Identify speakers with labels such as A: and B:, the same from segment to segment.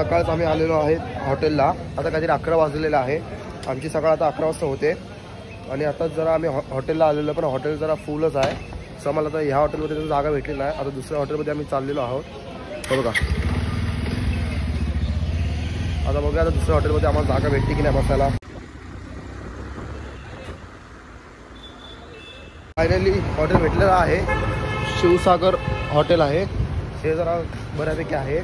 A: सकाळच आम्ही आलेलो आहेत हॉटेलला. आता काहीतरी 11 वाजलेला आहे. आमची सकाळ आता 11 वाजता होते आणि आता जरा आम्ही हॉटेलला आलेलो, पण हॉटेल जरा फुलच आहे. सो आम्हाला आता ह्या हॉटेलमध्ये जागा भेटलेली आहे. आता दुसऱ्या हॉटेलमध्ये आम्ही चाललेलो आहोत. बघा आता बघूया आता दुसऱ्या हॉटेलमध्ये आम्हाला जागा भेटते की नाही बसायला. फायनली हॉटेल भेटलेलं आहे. शिवसागर हॉटेल आहे. हे जरा बऱ्यापैकी आहे.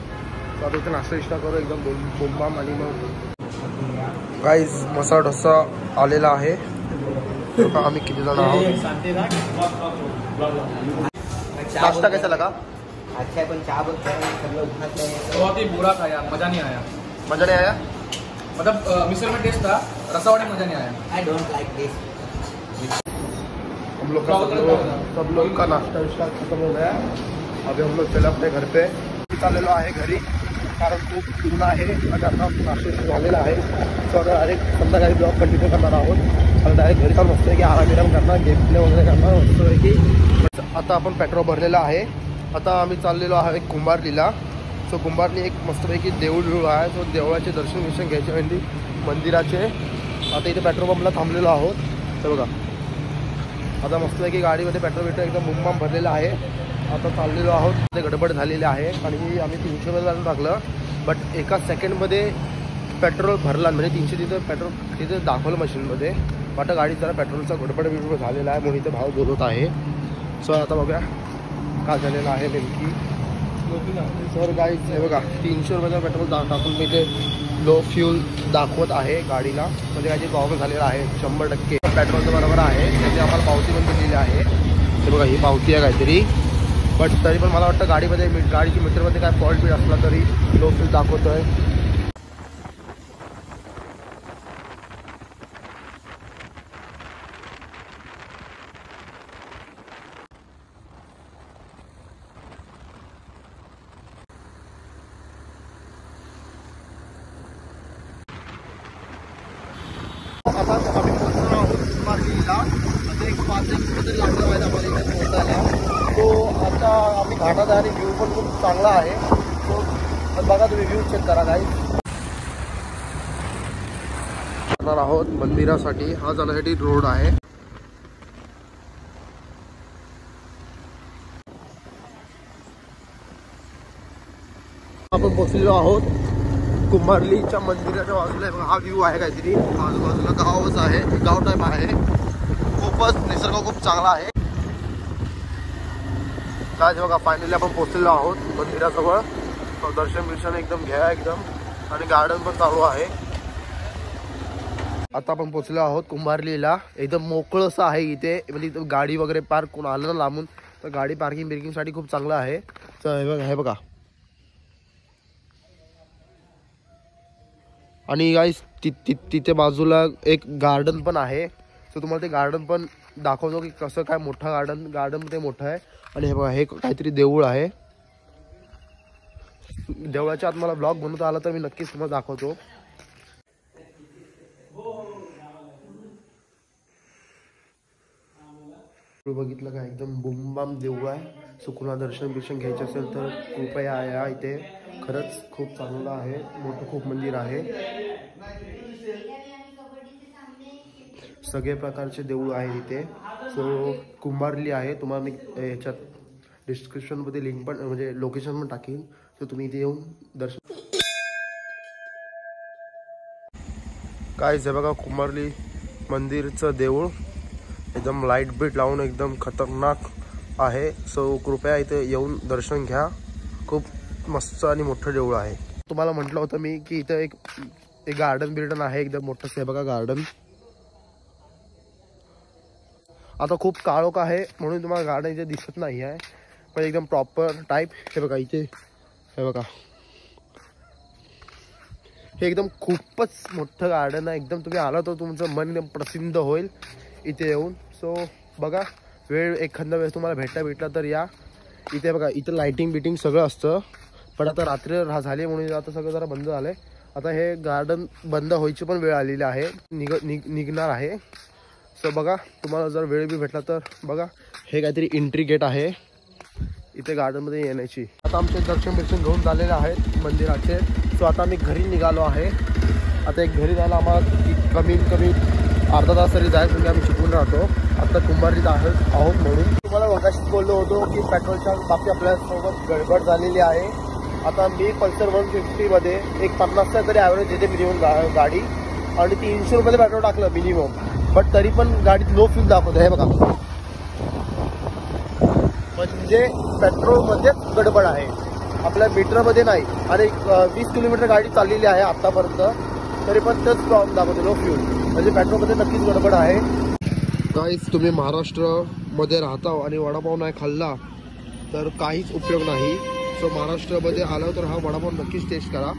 A: तर आता इथे नाश्ता विष्टा करू एकदम बोंबाम. आणि मग गाईज मसाला डोसा आलेला आहे. आम्ही किती जण आहोत. नाश्ता कैसा लगा?
B: अच्छा है, पण चाय
C: बहुत ही बुरा था यार, मजा नहीं आया.
A: मजा नहीं आया
C: मतलब मिसल में टेस्ट था, रसावाड़ी मजा नहीं आया.
B: आई डोंट लाइक दिस.
A: हम लोग का सब लोग का नाश्ता विश्ता खत्म हो गया. अभी हम लोग चले अपने घर पे. चाललेलो आहे घरी कारण खूप ऊन आहे आणि आता नाश्ता झालेला आहे. सो आता डायरेक्ट संध्याकाळी ब्लॉग कंटिन्यू करणार आहोत. आणि डायरेक्ट घरी जाऊन मस्त आहे की आराम करणार, गेम प्ले वगैरे करणार मस्त आहे की. आता आपण पेट्रोल भरलेला आहे. आता आम्ही चाललेलो आहे कुंभारलीला. सो कुंभारली एक मस्तपैकी देऊळ आहे. सो देवळाचे दर्शन घ्यायचे म्हणजे मंदिराचे. आता इथे पेट्रोल पंपला थांबलेलो आहोत. तर बघा आता मस्तपैकी गाडीमध्ये पेट्रोल एकदम बुमबाम भरलेलं आहे. आता चाललेलो आहोत. ते गडबड झालेली आहे आणि आम्ही 300 रुपये टाकलं. बट एका सेकंडमध्ये पेट्रोल भरला म्हणजे 300 तिथं पेट्रोल तिथे दाखवलं मशीनमध्ये. आता गाडी जरा पेट्रोलचा गडबड झालेला आहे म्हणून इथे भाव बोलत आहे. सो आता बघूया काय झालेलं आहे नेमकी. सर गाईज हे बघा 300 रुपयाचा पेट्रोल टाकून मी ते लो फ्यूल दाखवत आहे गाडीला. म्हणजे काहीतरी प्रॉब्लेम झालेला आहे. 100% पेट्रोलचं बरोबर आहे. त्याची आम्हाला पावती पण दिलेली आहे. हे बघा ही पावती आहे काहीतरी. बट तरी पण मला वाटतं गाडीची मीटरमध्ये काय फॉल्ट बीट असला तरी लो फ्यूल दाखवतो आहे. आता आम्ही पोहोचलो आहोत कुंभारलीला. आता एक 5 किलोमीटर लागलं पाहिजे आम्हाला इथे पोहोचायला. तो आता आम्ही घाटात आहे आणि व्ह्यू पण खूप चांगला आहे. तो बघा तुम्ही व्ह्यू चेक करा. काही जाणार आहोत मंदिरासाठी. हा जाण्यासाठी रोड आहे. आपण पोहोचलेलो आहोत कुंभारलीच्या मंदिराच्या बाजूला. हा व्ह्यू आहे काहीतरी. आजूबाजूला गावच आहे, गाव टाईप आहे. खूपच निसर्ग खूप चांगला आहे. काय बघा फायनली आपण पोहोचलेलो आहोत मंदिराजवळ. दर्शन एकदम घ्या एकदम. आणि गार्डन पण चालू आहे. आता आपण पोहोचलो आहोत कुंभारलीला. एकदम मोकळं असं आहे इथे. म्हणजे इथं गाडी वगैरे पार्क कोण आलं ना लांबून तर गाडी पार्किंगसाठी खूप चांगलं आहे. तर हे बघा आणि गाईस तिथे बाजूला एक गार्डन पण आहे. सो तुम्हाला ते गार्डन पण दाखवतो की कसं काय मोठं गार्डन ते मोठं आहे. आणि हे बघा हे काहीतरी देऊळ आहे. देवळाच्या आत मला ब्लॉग बनवता आला तर मी नक्कीच तुम्हाला दाखवतो. बघितलं का एकदम बुमबाम देऊळ आहे. सुकुना दर्शन घ्यायचं असेल तर कृपया या इथे. खरंच खूप चांगलं आहे. मोठं खूप मंदिर आहे. सगळे प्रकारचे देऊळ आहे इथे. सो कुंभारली आहे. तुम्हाला मी याच्यात डिस्क्रिप्शनमध्ये लिंक पण म्हणजे लोकेशन पण टाकीन. सो तुम्ही इथे येऊन दर्शन. काय जे बघा कुंभारली मंदिरचं देऊळ एकदम लाईट बीट लावून एकदम खतरनाक आहे. सो कृपया इथे येऊन दर्शन घ्या. खूप मस्त आणि मोठं देऊळ आहे. तुम्हाला म्हटलं होतं मी की इथं एक गार्डन आहे एकदम मोठं. हे बघा गार्डन. आता खूप काळोख आहे म्हणून तुम्हाला गार्डन इथे दिसत नाही आहे. पण एकदम प्रॉपर टाईप. हे बघा इथे हे बघा हे एकदम खूपच मोठं गार्डन आहे. एकदम तुम्ही आला तर तुमचं मन एकदम प्रसन्न होईल इथे येऊन. सो बघा वेळ एखाद्या वेळेस तुम्हाला भेटला तर या इथे. बघा इथं लाईटिंग बिटिंग सगळं असतं. पण आता रात्री झाली म्हणून आता सगळं जरा बंद झालं आहे. आता हे गार्डन बंद व्हायची पण वेळ आलेली आहे. निघणार आहे. सो बघा तुम्हाला जर वेळ बी भेटला तर बघा हे काहीतरी एंट्री गेट आहे इथे गार्डनमध्ये येण्याची. आता आमचे दर्शन घेऊन झालेले आहेत मंदिराचे. सो आता मी घरी निघालो आहे. आता एक घरी जायला आम्हाला कमीत कमी अर्धा तास तरी जाईल, म्हणजे आम्ही शिकून राहतो. आता कुंभारीत आहोत म्हणून तुम्हाला मगाशीच बोललो होतो की पेट्रोलच्या बाबतीत आपल्यासोबत गडबड झालेली आहे. आता मी पल्सर 150मध्ये एक 50चा तरी ॲव्हरेज येते मिनिमम गाडी, आणि 300 रुपये पेट्रोल टाकलं मिनिमम, बट तरी पण गाडीत लो फ्यूल दाखवतो. हे बघा, म्हणजे पेट्रोलमध्येच गडबड आहे, आपल्या मीटरमध्ये नाही. आणि 20 किलोमीटर गाडी चाललेली आहे आत्तापर्यंत, तरी पण तेच प्रॉब्लेम दाखवतो, लो फ्यूल. म्हणजे पेट्रोलमध्ये नक्कीच गडबड आहे. गाईस, तुम्ही महाराष्ट्रामध्ये राहता आणि वडापाव नाही खाल्ला तर काहीच उपयोग नाही. सो महाराष्ट्रामध्ये आलो तर हा वडापाव नक्कीच टेस्ट करा,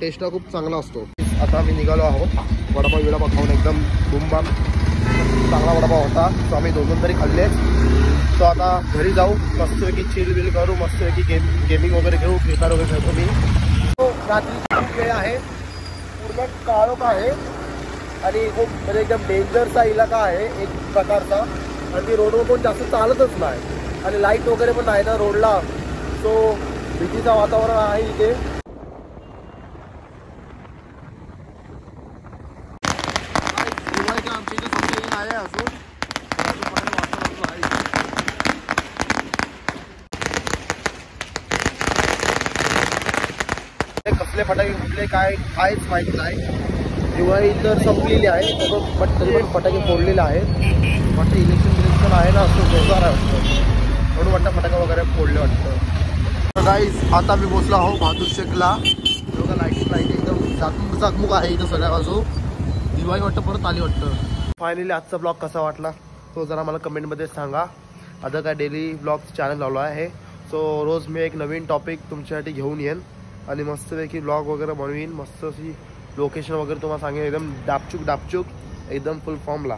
A: टेस्टला खूप चांगला असतो. आता आम्ही निघालो आहोत वडापाव खाऊन, एकदम बुमबाम चांगला वडापाव होता. सो आम्ही 2 तरी खाल्ले. सो आता घरी जाऊ, मस्तपैकी चिल बिल करू, मस्तपैकी गेमिंग वगैरे घेऊ, फ्री फायर वगैरे खेळतो मी. तो रात्री खूप वेळ आहे, पूर्ण काळोख आहे आणि खूप म्हणजे एकदम डेंजरचा इलाका आहे एक प्रकारचा. आणि रोडवर कोण जास्त चालतच नाही आणि लाईट वगैरे पण नाही ना रोडला. सो भीतीचं वातावरण आहे इथे. आमच्या इथे समजेल आहे अजून कसले फटाके कुठले काहीच माहीत नाही. दिवाळी तर संपलेली आहे, बट तरी पण फटाके फोडलेले आहेत. वाटतं इलेक्शन आहे ना, असं जोरदार आहे वाटतं, म्हणून वाटतं फटाके वगैरे फोडले वाटतं. गाईज, आता मी पोचलो आहो बहादूर शेखला. बघा, लाईट एकदम चकमक आहे इथं सगळ्या बाजू. दिवाळी वाटतं परत आली वाटतं. फायनली आजचा ब्लॉग कसा वाटला तो जरा मला कमेंटमध्ये सांगा. आता काय डेली ब्लॉग चॅनल लावला आहे, सो रोज मी एक नवीन टॉपिक तुमच्यासाठी घेऊन येईन आणि मस्तपैकी ब्लॉग वगैरे बनवीन. मस्त अशी लोकेशन वगैरे तुम्हाला सांगेन, एकदम डापचूक एकदम फुल फॉर्मला.